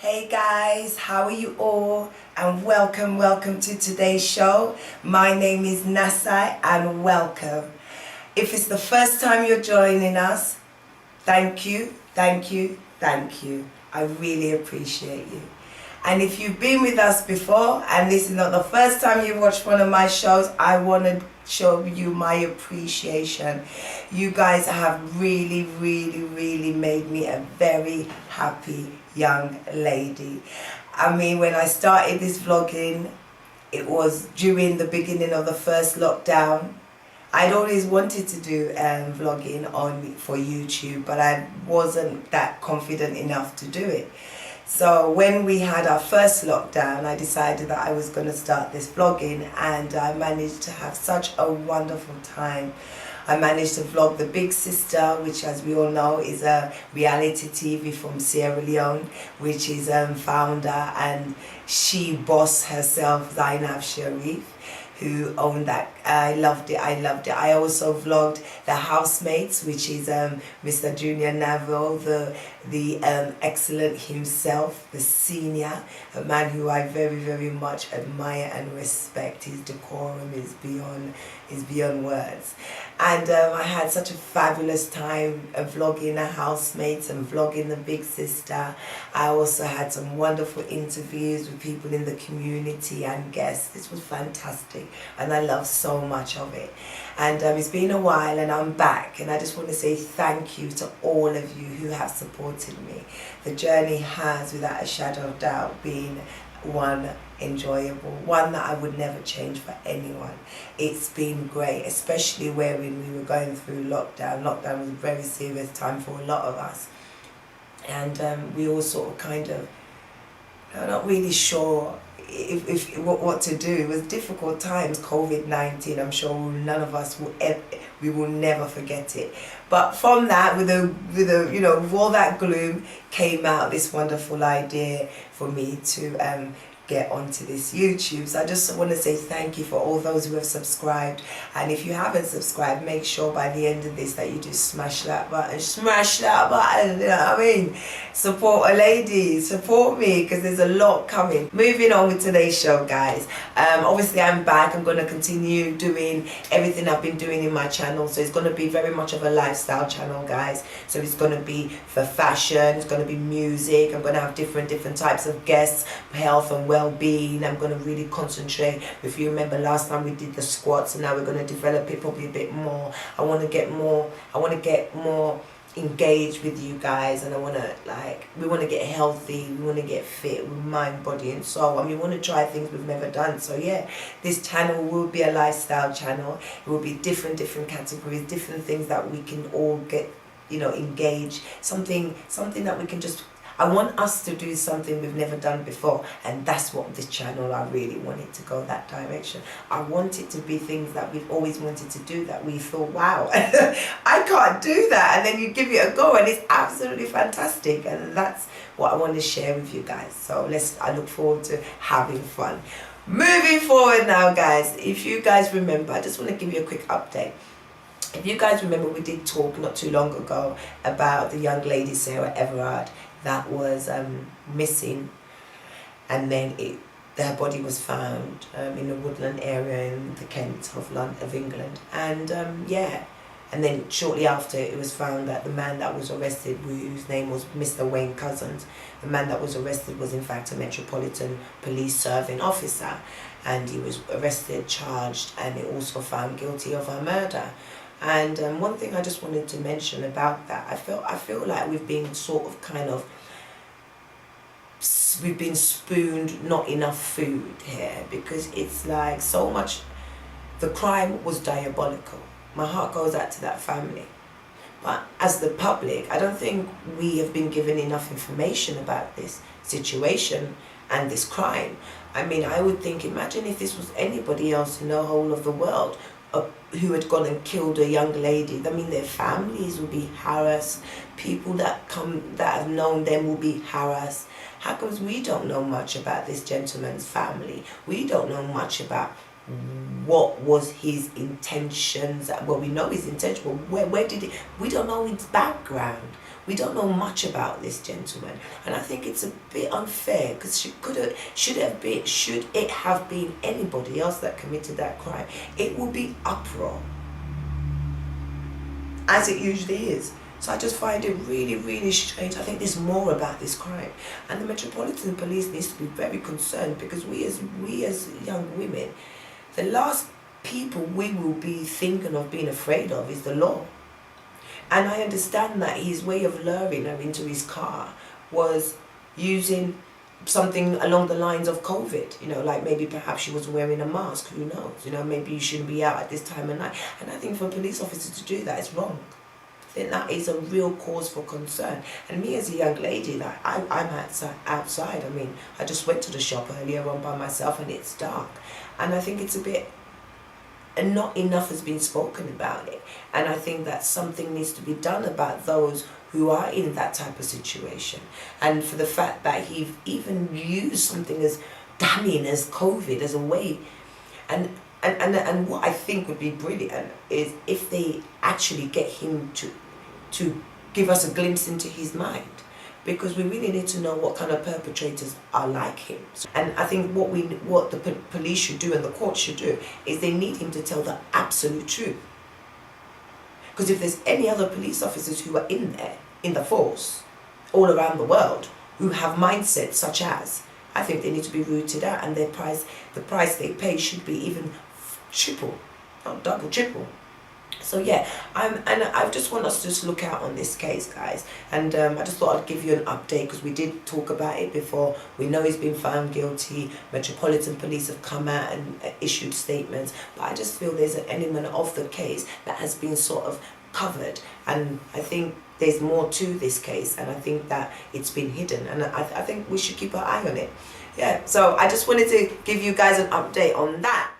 Hey guys, how are you all? And welcome to today's show. My name is Nasai and welcome. If it's the first time you're joining us, thank you. I really appreciate you. And if you've been with us before and this is not the first time you've watched one of my shows, I want to show you my appreciation. You guys have really made me a very happy young lady. I mean, when I started this vlogging, it was during the beginning of the first lockdown. I'd always wanted to do vlogging for YouTube, but I wasn't that confident enough to do it. So when we had our first lockdown, I decided that I was going to start this vlogging, and I managed to have such a wonderful time. I managed to vlog The Big Sister, which, as we all know, is a reality TV from Sierra Leone, which is founder and she boss herself, Zainab Sharif, who owned that. I loved it. I also vlogged The Housemates, which is Mr. Junior Neville, the excellent himself, the senior, a man who I very much admire and respect. His decorum is beyond words. And I had such a fabulous time vlogging The Housemates and vlogging The Big Sister. I also had some wonderful interviews with people in the community and guests. This was fantastic, and I love so much of it. And it's been a while and I'm back, and I just want to say thank you to all of you who have supported me. The journey has, without a shadow of doubt, been one enjoyable, one that I would never change for anyone. It's been great, especially when we were going through lockdown. Lockdown was a very serious time for a lot of us, and we all sort of kind of not really sure if what to do. It was difficult times, COVID-19. I'm sure none of us we will never forget it. But from that, with all that gloom, came out this wonderful idea for me to get onto this YouTube. So I just want to say thank you for all those who have subscribed, and if you haven't subscribed, make sure by the end of this that you just smash that button, you know what I mean? Support a lady, support me, because there's a lot coming. Moving on with today's show, guys. Obviously I'm back. I'm going to continue doing everything I've been doing in my channel, so it's going to be very much of a lifestyle channel, guys. So it's going to be for fashion, it's going to be music, I'm going to have different types of guests, health and well-being. I'm going to really concentrate. If you remember last time we did the squats, and now we're going to develop it probably a bit more. I want to get more engaged with you guys, and we want to get healthy, we want to get fit with mind, body and soul, and we want to try things we've never done. So yeah, this channel will be a lifestyle channel. It will be different categories, different things that we can all get, engage, something that we can just, I want us to do something we've never done before, and that's what this channel, I really want it to go that direction. I want it to be things that we've always wanted to do, that we thought, wow, I can't do that, and then you give it a go and it's absolutely fantastic, and that's what I want to share with you guys. So I look forward to having fun. Moving forward now, guys, if you guys remember, I just want to give you a quick update. If you guys remember, we did talk not too long ago about the young lady Sarah Everard that was missing, and then her body was found in a woodland area in the Kent of England, and and then shortly after it was found that the man that was arrested, whose name was Mr. Wayne Couzens, the man that was arrested was in fact a Metropolitan Police serving officer, and he was arrested, charged, and also found guilty of a murder. And one thing I just wanted to mention about that, I feel like we've been we've been spooned not enough food here, because it's like so much, the crime was diabolical. My heart goes out to that family. But as the public, I don't think we have been given enough information about this situation and this crime. I mean, I would think, imagine if this was anybody else in the whole of the world who had gone and killed a young lady. I mean, their families will be harassed. People that have known them will be harassed. How comes we don't know much about this gentleman's family? We don't know much about what was his intentions. Well, we know his intention, but where did it? We don't know his background. We don't know much about this gentleman, and I think it's a bit unfair because should it have been anybody else that committed that crime, it would be uproar, as it usually is. So I just find it really, really strange. I think there's more about this crime, and the Metropolitan Police needs to be very concerned, because we as young women, the last people we will be thinking of being afraid of is the law. And I understand that his way of luring her into his car was using something along the lines of COVID, like maybe perhaps she was wearing a mask, who knows, maybe you shouldn't be out at this time of night. And I think for a police officer to do that is wrong. I think that is a real cause for concern. And me as a young lady, like I'm outside. I mean, I just went to the shop earlier on by myself and it's dark. And I think it's a bit, and not enough has been spoken about it. And I think that something needs to be done about those who are in that type of situation. And for the fact that he even used something as damning as COVID as a way. And what I think would be brilliant is if they actually get him to give us a glimpse into his mind. Because we really need to know what kind of perpetrators are like him. And I think what the police should do and the court should do is they need him to tell the absolute truth. Because if there's any other police officers who are in there, in the force, all around the world, who have mindsets such as, I think they need to be rooted out, and the price they pay should be even triple, not double, triple. So yeah, I just want us to just look out on this case, guys. And I just thought I'd give you an update, because we did talk about it before. We know he's been found guilty. Metropolitan Police have come out and issued statements. But I just feel there's an element of the case that has been sort of covered. And I think there's more to this case. And I think that it's been hidden. And I think we should keep our eye on it. Yeah, so I just wanted to give you guys an update on that.